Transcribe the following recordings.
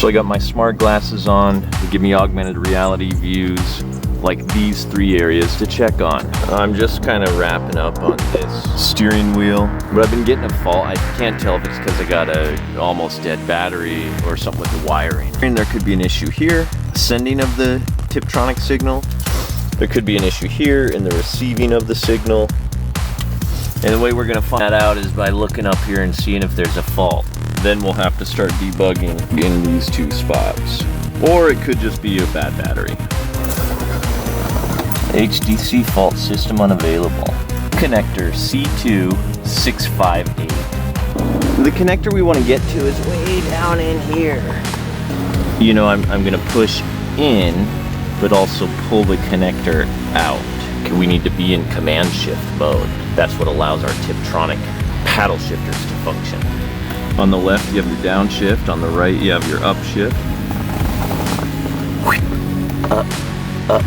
So I got my smart glasses on to give me augmented reality views like these 3 areas to check on. I'm just kind of wrapping up on this steering wheel, but I've been getting a fault. I can't tell if it's because I got a almost dead battery or something with the wiring. And there could be an issue here, sending of the Tiptronic signal. There could be an issue here in the receiving of the signal. And the way we're gonna find that out is by looking up here and seeing if there's a fault. Then we'll have to start debugging in these 2 spots. Or it could just be a bad battery. HDC fault system unavailable. Connector C2658. The connector we want to get to is way down in here. You know, I'm going to push in, but also pull the connector out. We need to be in command shift mode. That's what allows our Tiptronic paddle shifters to function. On the left, you have your downshift. On the right, you have your upshift. Up, up.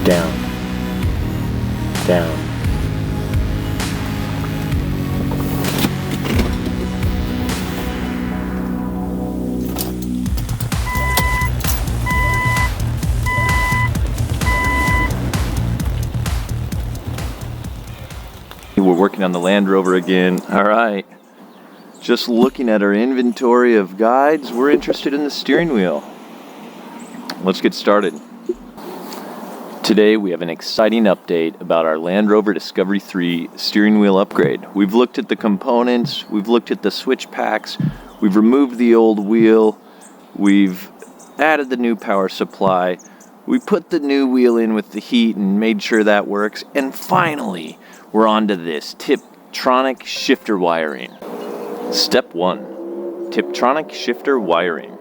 Down, down. We're working on the Land Rover again. All right. Just looking at our inventory of guides, we're interested in the steering wheel. Let's get started. Today we have an exciting update about our Land Rover Discovery 3 steering wheel upgrade. We've looked at the components, we've looked at the switch packs, we've removed the old wheel, we've added the new power supply, we put the new wheel in with the heat and made sure that works, and finally we're on to this Tiptronic shifter wiring. Step 1. Tiptronic shifter wiring.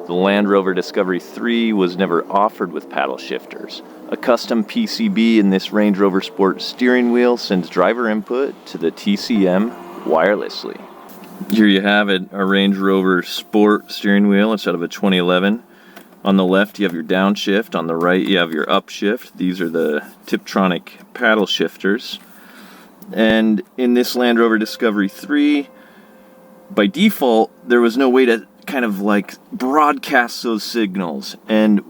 The Land Rover Discovery 3 was never offered with paddle shifters. A custom PCB in this Range Rover Sport steering wheel sends driver input to the TCM wirelessly. Here you have it, a Range Rover Sport steering wheel instead of a 2011. On the left you have your downshift, on the right you have your upshift. These are the Tiptronic paddle shifters. And in this Land Rover Discovery 3, by default, there was no way to kind of like broadcast those signals. And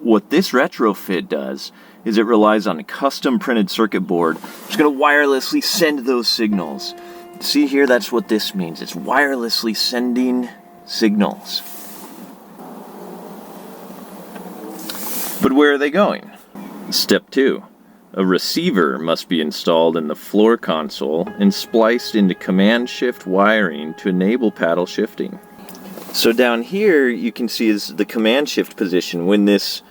what this retrofit does is it relies on a custom printed circuit board. It's going to wirelessly send those signals. See here, that's what this means. It's wirelessly sending signals. But where are they going? Step 2. A receiver must be installed in the floor console and spliced into command shift wiring to enable paddle shifting. So down here you can see is the command shift position. When this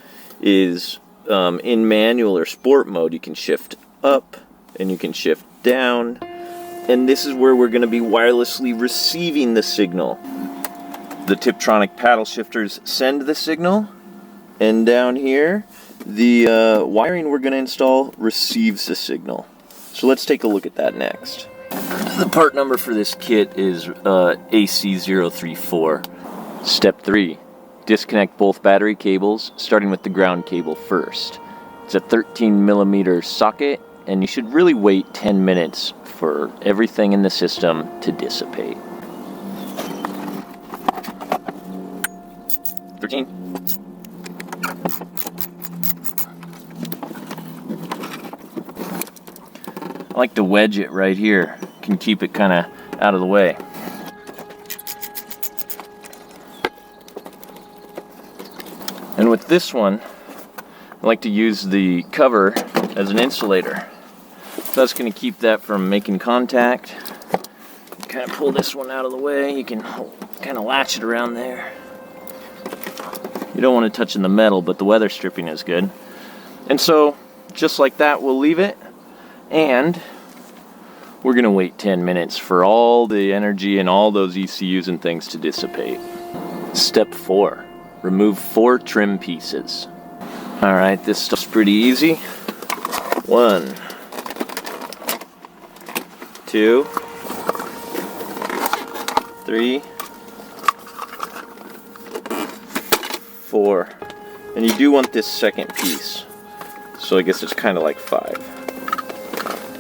is in manual or sport mode, you can shift up and you can shift down, and this is where we're going to be wirelessly receiving the signal. The Tiptronic paddle shifters send the signal, and down here the wiring we're going to install receives the signal. So let's take a look at that next. The part number for this kit is AC034. Step 3. Disconnect both battery cables, starting with the ground cable first. It's a 13mm socket, and you should really wait 10 minutes for everything in the system to dissipate. 13. I like to wedge it right here. Can keep it kind of out of the way. And with this one, I like to use the cover as an insulator. So that's going to keep that from making contact. Kind of pull this one out of the way. You can kind of latch it around there. You don't want to touch in the metal, but the weather stripping is good. And so, just like that, we'll leave it. And we're going to wait 10 minutes for all the energy and all those ECUs and things to dissipate. Step 4. Remove 4 trim pieces. Alright, this stuff's pretty easy. 1, 2, 3, 4. And you do want this second piece. So I guess it's kind of like 5.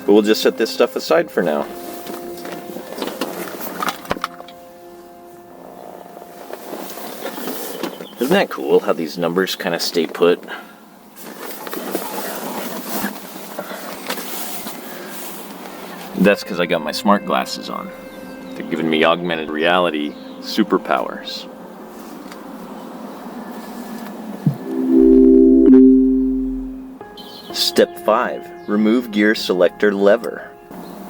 But we'll just set this stuff aside for now. Isn't that cool how these numbers kind of stay put? That's because I got my smart glasses on. They're giving me augmented reality superpowers. Step 5. Remove gear selector lever.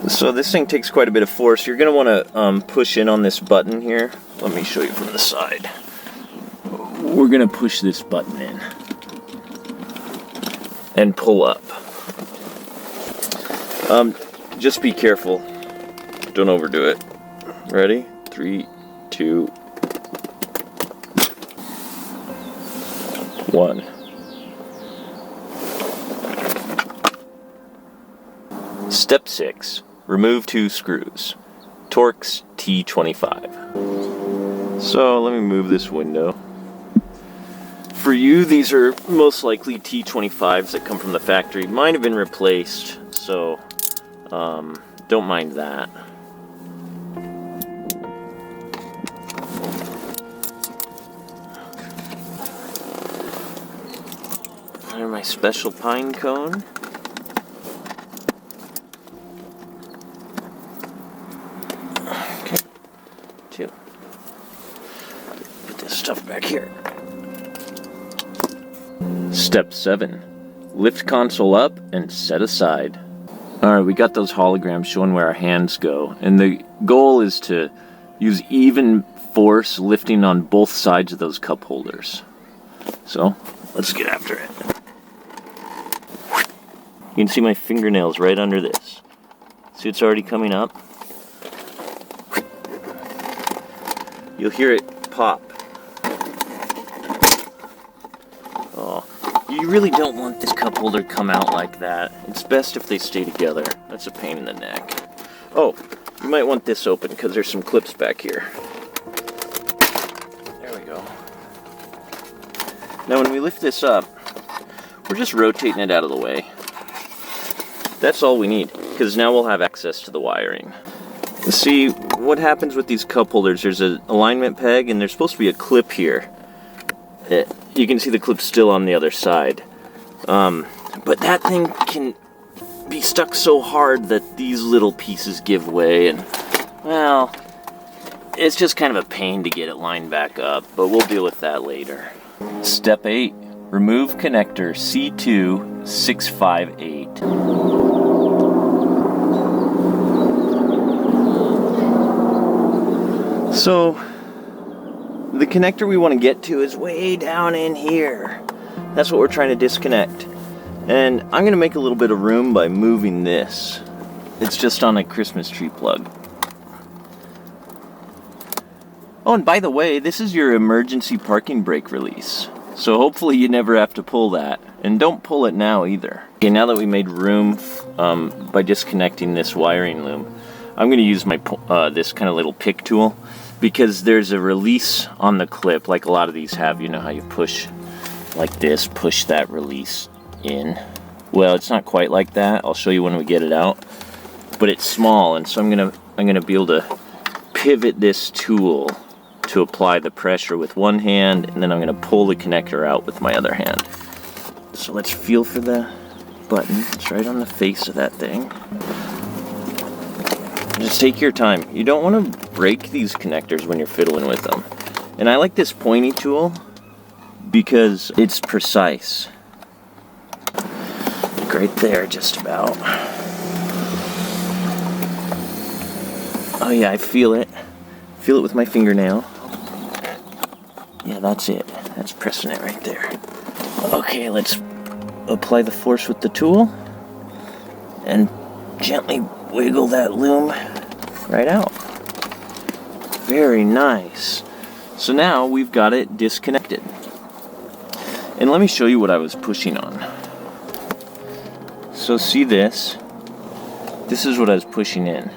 So this thing takes quite a bit of force. You're going to want to push in on this button here. Let me show you from the side. We're going to push this button in and pull up. Just be careful. Don't overdo it. Ready? 3, 2, 1. Step 6. Remove 2 screws. Torx T25. So let me move this window. For you, these are most likely T25s that come from the factory. Mine have been replaced, so don't mind that. There's my special pine cone. Okay, 2. Put this stuff back here. Step 7. Lift console up and set aside. Alright, we got those holograms showing where our hands go, and the goal is to use even force lifting on both sides of those cup holders. So, let's get after it. You can see my fingernails right under this. See, it's already coming up. You'll hear it pop. Oh, you really don't want this cup holder to come out like that. It's best if they stay together. That's a pain in the neck. Oh, you might want this open because there's some clips back here. There we go. Now when we lift this up, we're just rotating it out of the way. That's all we need, because now we'll have access to the wiring. See, what happens with these cup holders, there's an alignment peg and there's supposed to be a clip here. You can see the clip still on the other side. But that thing can be stuck so hard that these little pieces give way, and, well, it's just kind of a pain to get it lined back up, but we'll deal with that later. Step 8. Remove connector C2658. So, the connector we want to get to is way down in here. That's what we're trying to disconnect. And I'm going to make a little bit of room by moving this. It's just on a Christmas tree plug. Oh, and by the way, this is your emergency parking brake release. So hopefully you never have to pull that. And don't pull it now either. Okay, now that we made room by disconnecting this wiring loom, I'm going to use my this kind of little pick tool, because there's a release on the clip like a lot of these have. You know how you push like this, push that release in. Well, it's not quite like that. I'll show you when we get it out. But it's small, and so I'm gonna be able to pivot this tool to apply the pressure with one hand, and then I'm gonna pull the connector out with my other hand. So let's feel for the button. It's right on the face of that thing. Just take your time. You don't want to break these connectors when you're fiddling with them. And I like this pointy tool because it's precise. Like right there, just about. Oh yeah, I feel it. Feel it with my fingernail. Yeah, that's it. That's pressing it right there. Okay, let's apply the force with the tool and gently wiggle that loom right out. Very nice. So now we've got it disconnected. And let me show you what I was pushing on. So see this? This is what I was pushing in.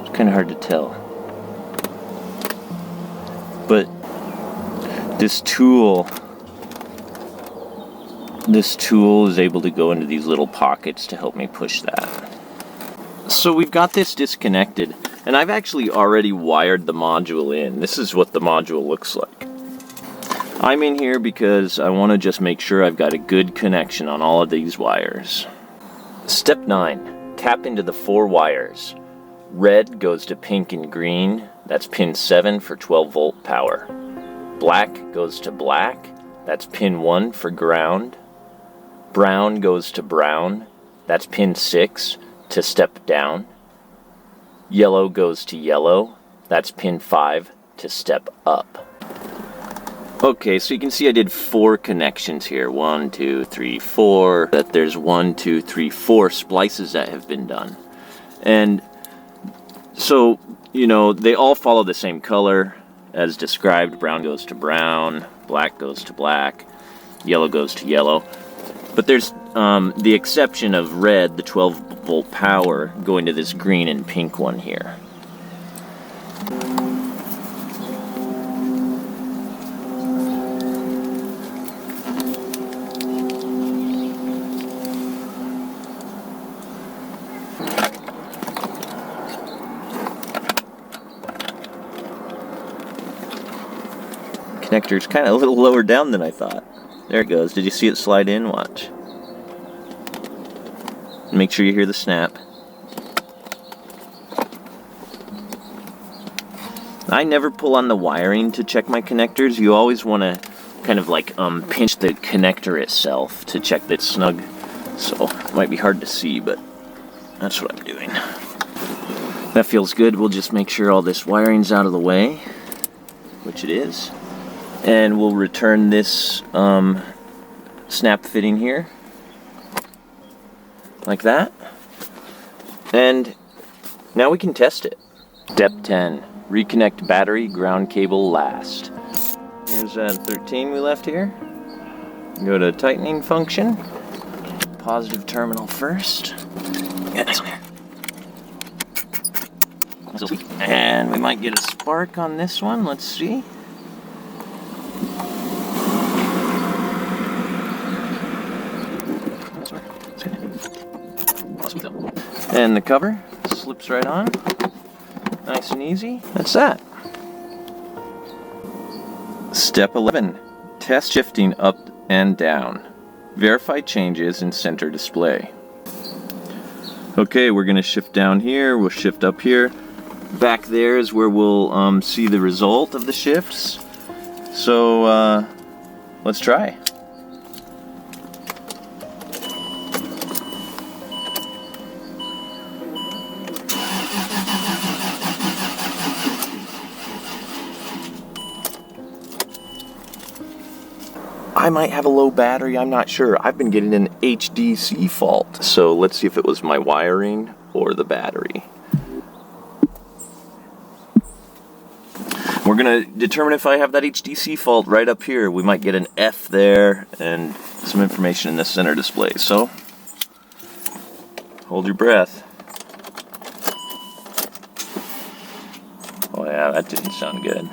It's kind of hard to tell. But this tool is able to go into these little pockets to help me push that. So we've got this disconnected. And I've actually already wired the module in. This is what the module looks like. I'm in here because I want to just make sure I've got a good connection on all of these wires. Step 9. Tap into the 4 wires. Red goes to pink and green. That's pin 7 for 12 volt power. Black goes to black. That's pin 1 for ground. Brown goes to brown. That's pin 6 to step down. Yellow goes to yellow. That's pin 5 to step up. Okay, so you can see I did 4 connections here. 1, 2, 3, 4. That there's 1, 2, 3, 4 splices that have been done. And so, you know, they all follow the same color as described. Brown goes to brown, black goes to black, yellow goes to yellow. But there's the exception of red, the 12 volt power, going to this green and pink one here. Connector's kind of a little lower down than I thought. There it goes. Did you see it slide in? Watch. Make sure you hear the snap. I never pull on the wiring to check my connectors. You always want to kind of like pinch the connector itself to check that it's snug. So it might be hard to see, but that's what I'm doing. That feels good. We'll just make sure all this wiring's out of the way, which it is. And we'll return this snap fitting here. Like that. And now we can test it. Step 10. Reconnect battery, ground cable last. Here's that 13 we left here. Go to tightening function. Positive terminal first. Yeah, nice one here. And we might get a spark on this one. Let's see. And the cover slips right on. Nice and easy. That's that. Step 11. Test shifting up and down. Verify changes in center display. Okay, we're going to shift down here. We'll shift up here. Back there is where we'll see the result of the shifts. So let's try. I might have a low battery, I'm not sure. I've been getting an HDC fault. So let's see if it was my wiring or the battery. We're gonna determine if I have that HDC fault right up here. We might get an F there and some information in the center display. So hold your breath. Oh yeah, that didn't sound good.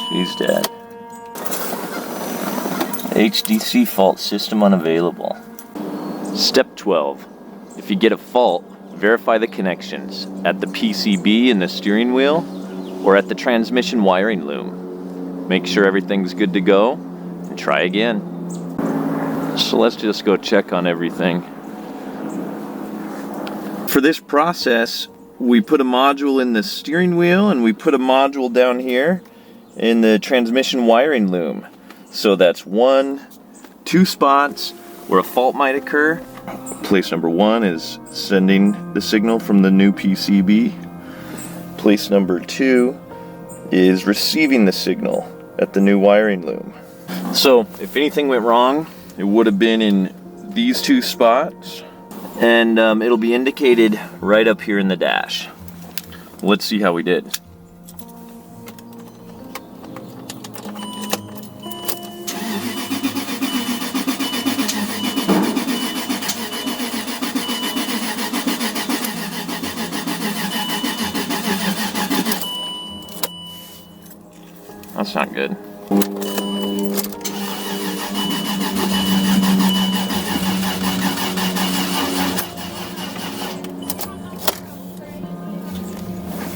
She's dead. HDC fault, system unavailable. Step 12. If you get a fault, verify the connections at the PCB in the steering wheel or at the transmission wiring loom. Make sure everything's good to go and try again. So let's just go check on everything. For this process, we put a module in the steering wheel and we put a module down here in the transmission wiring loom. So that's 2 spots where a fault might occur. Place number 1 is sending the signal from the new PCB. Place number 2 is receiving the signal at the new wiring loom. So if anything went wrong, it would have been in these 2 spots, and it'll be indicated right up here in the dash. Let's see how we did. That's not good.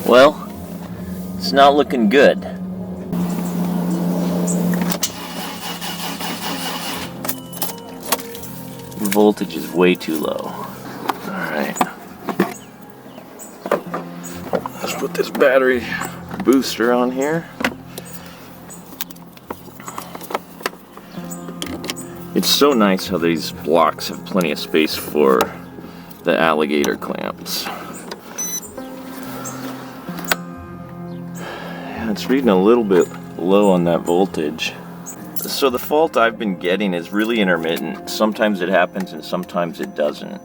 Well, it's not looking good. Voltage is way too low. Alright. Let's put this battery booster on here. It's so nice how these blocks have plenty of space for the alligator clamps. Yeah, it's reading a little bit low on that voltage. So the fault I've been getting is really intermittent. Sometimes it happens and sometimes it doesn't.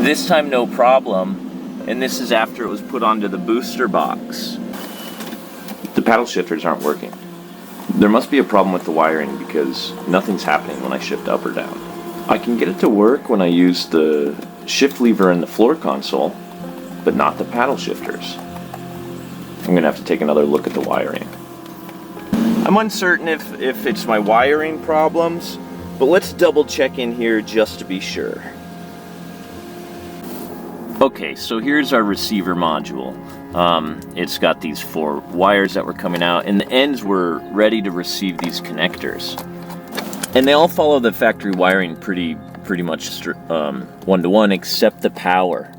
This time no problem. And this is after it was put onto the booster box. The paddle shifters aren't working. There must be a problem with the wiring because nothing's happening when I shift up or down. I can get it to work when I use the shift lever in the floor console, but not the paddle shifters. I'm gonna have to take another look at the wiring. I'm uncertain if it's my wiring problems, but let's double check in here just to be sure. Okay, so here's our receiver module. It's got these 4 wires that were coming out, and the ends were ready to receive these connectors. And they all follow the factory wiring pretty much one-to-one, except the power.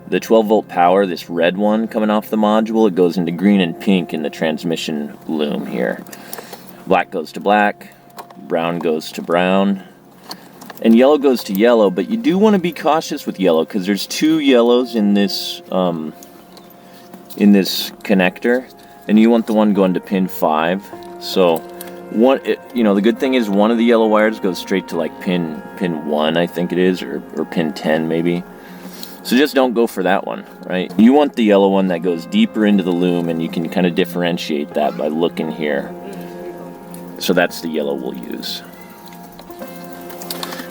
The 12-volt power, this red one coming off the module, it goes into green and pink in the transmission loom here. Black goes to black, brown goes to brown, and yellow goes to yellow, but you do want to be cautious with yellow because there's 2 yellows in this connector, and you want the one going to pin 5. So the good thing is one of the yellow wires goes straight to like pin 1, I think it is, or pin 10 maybe. So just don't go for that one, right? You want the yellow one that goes deeper into the loom, and you can kind of differentiate that by looking here. So that's the yellow we'll use.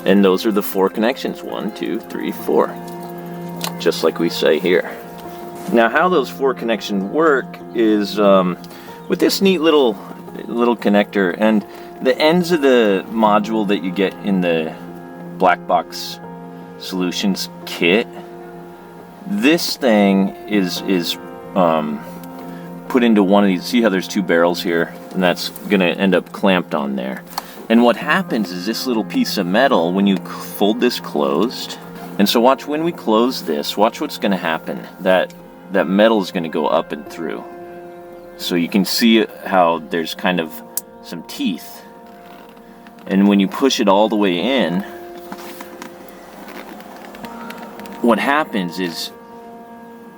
And those are the 4 connections, 1, 2, 3, 4. Just like we say here. Now how those 4 connections work is with this neat little connector, and the ends of the module that you get in the Black Box Solutions kit, this thing is put into one of these. See how there's 2 barrels here, and that's gonna end up clamped on there. And what happens is this little piece of metal, when you fold this closed, and so watch when we close this, watch what's going to happen. That metal is going to go up and through. So you can see how there's kind of some teeth. And when you push it all the way in, what happens is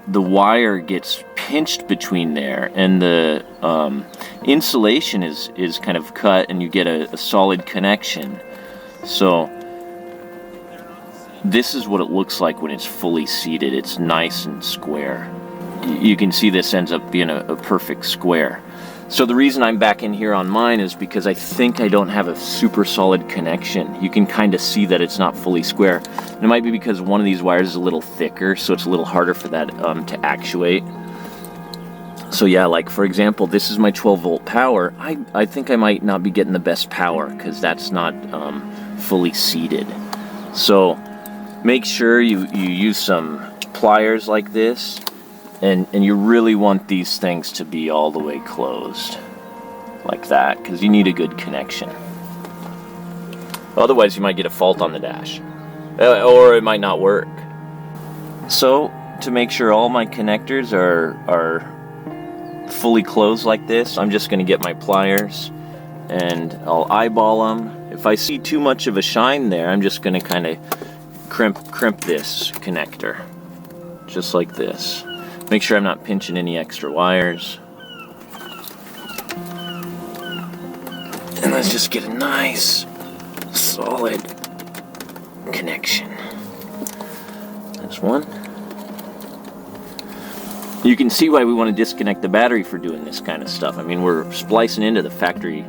the wire gets pinched between there, and the insulation is kind of cut, and you get a solid connection. So this is what it looks like when it's fully seated. It's nice and square. You can see this ends up being a perfect square. So the reason I'm back in here on mine is because I think I don't have a super solid connection. You can kind of see that it's not fully square. And it might be because one of these wires is a little thicker, so it's a little harder for that to actuate. So yeah, like for example, this is my 12-volt power. I think I might not be getting the best power because that's not fully seated. So make sure you use some pliers like this. And you really want these things to be all the way closed, like that, because you need a good connection. Otherwise, you might get a fault on the dash, or it might not work. So, to make sure all my connectors are fully closed like this, I'm just going to get my pliers, and I'll eyeball them. If I see too much of a shine there, I'm just going to kind of crimp this connector, just like this. Make sure I'm not pinching any extra wires. And let's just get a nice, solid connection. That's one. You can see why we want to disconnect the battery for doing this kind of stuff. I mean, we're splicing into the factory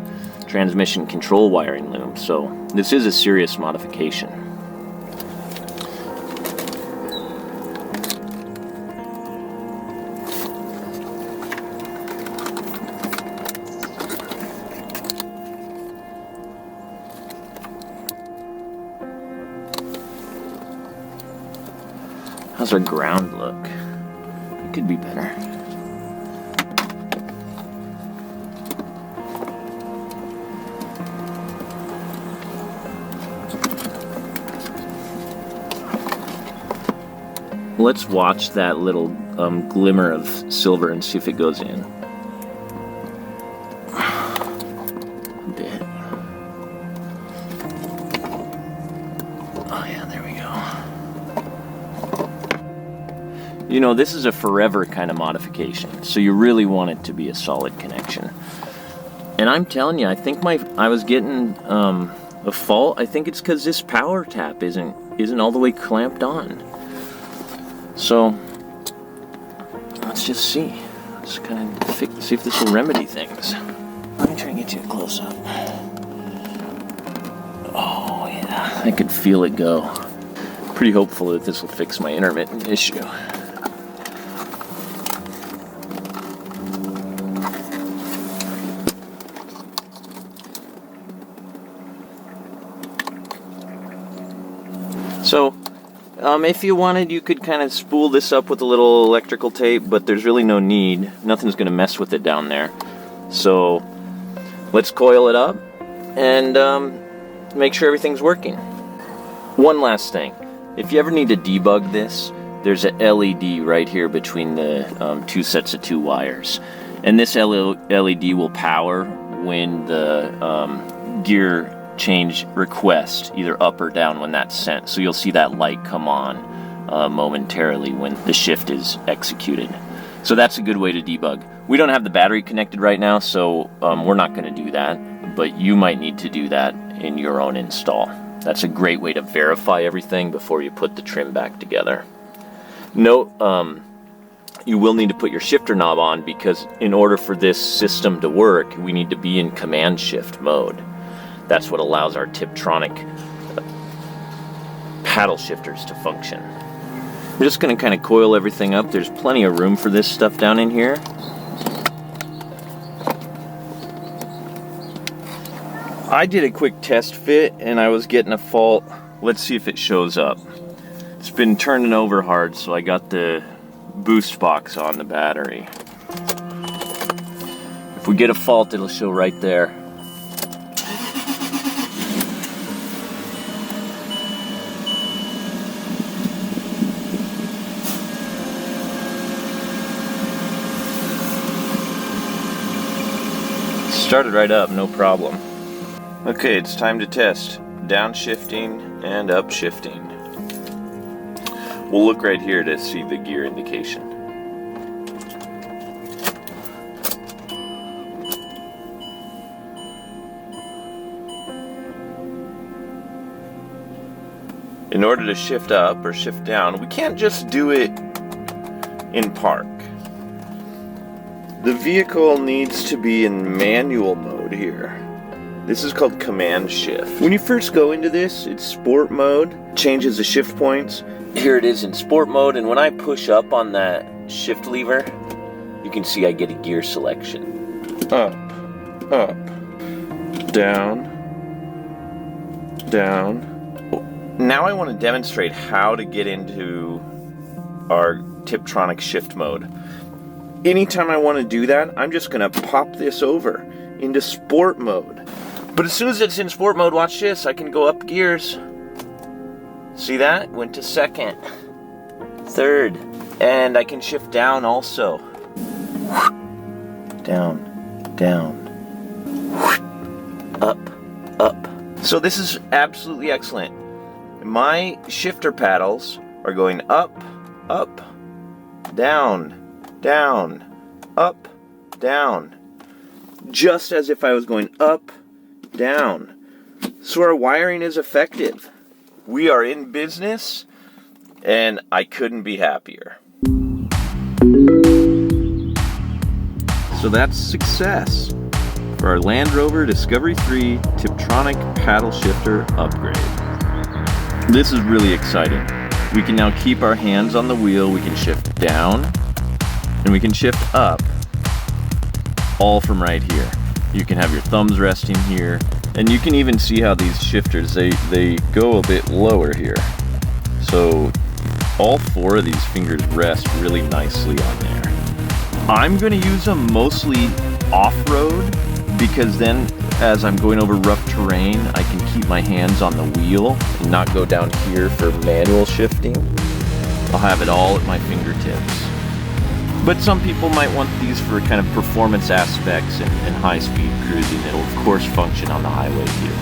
transmission control wiring loom, so this is a serious modification. How's our ground look? It could be better. Let's watch that little glimmer of silver and see if it goes in. A bit. Oh yeah, there we go. You know, this is a forever kind of modification, so you really want it to be a solid connection. And I'm telling you, I think I was getting a fault. I think it's because this power tap isn't all the way clamped on. So let's just see. Let's kind of see if this will remedy things. Let me try and get you a close up. Oh yeah, I could feel it go. Pretty hopeful that this will fix my intermittent issue. So, if you wanted, you could kind of spool this up with a little electrical tape, but there's really no need. Nothing's going to mess with it down there. So, let's coil it up and make sure everything's working. One last thing. If you ever need to debug this, there's an LED right here between the two sets of two wires. And this LED will power when the gear change request, either up or down, when that's sent. So you'll see that light come on momentarily when the shift is executed. So that's a good way to debug. We don't have the battery connected right now, so we're not going to do that, but you might need to do that in your own install. That's a great way to verify everything before you put the trim back together. Note, you will need to put your shifter knob on, because in order for this system to work, we need to be in command shift mode. That's what allows our Tiptronic paddle shifters to function. I'm just going to kind of coil everything up. There's plenty of room for this stuff down in here. I did a quick test fit and I was getting a fault. Let's see if it shows up. It's been turning over hard, so I got the boost box on the battery. If we get a fault, it'll show right there. Started right up, no problem. Okay, it's time to test downshifting and upshifting. We'll look right here to see the gear indication. In order to shift up or shift down, we can't just do it in park. The vehicle needs to be in manual mode here. This is called command shift. When you first go into this, it's sport mode, changes the shift points. Here it is in sport mode, and when I push up on that shift lever, you can see I get a gear selection. Up, up, down, down. Now I want to demonstrate how to get into our Tiptronic shift mode. Anytime I want to do that, I'm just going to pop this over into sport mode. But as soon as it's in sport mode, watch this, I can go up gears. See that? Went to second, third, and I can shift down also. Down, down, up, up. So this is absolutely excellent. My shifter paddles are going up, up, down, down, up, down, just as if I was going up, down. So our wiring is effective. We are in business, and I couldn't be happier. So that's success for our Land Rover Discovery 3 Tiptronic paddle shifter upgrade. This is really exciting. We can now keep our hands on the wheel, we can shift down, and we can shift up, all from right here. You can have your thumbs resting here, and you can even see how these shifters, they go a bit lower here. So all 4 of these fingers rest really nicely on there. I'm going to use them mostly off-road because then as I'm going over rough terrain, I can keep my hands on the wheel and not go down here for manual shifting. I'll have it all at my fingertips. But some people might want these for kind of performance aspects and high-speed cruising. It'll of course function on the highway too.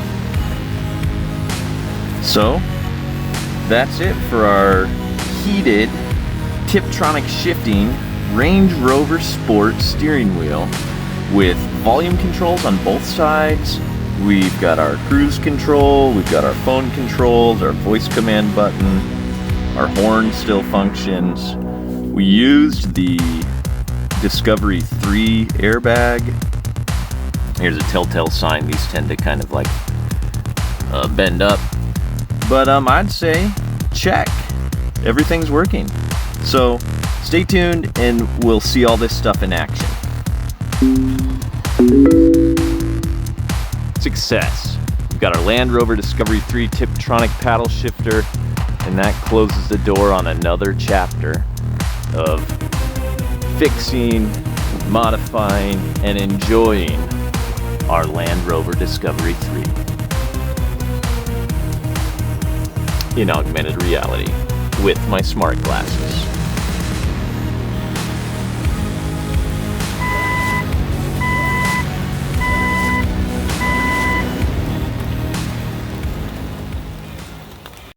So that's it for our heated Tiptronic shifting Range Rover Sport steering wheel with volume controls on both sides. We've got our cruise control, we've got our phone controls, our voice command button, our horn still functions. We used the Discovery 3 airbag. Here's a telltale sign, these tend to kind of like bend up. But I'd say check, everything's working. So stay tuned and we'll see all this stuff in action. Success. We've got our Land Rover Discovery 3 Tiptronic paddle shifter, and that closes the door on another chapter of fixing, modifying, and enjoying our Land Rover Discovery 3 in augmented reality with my smart glasses.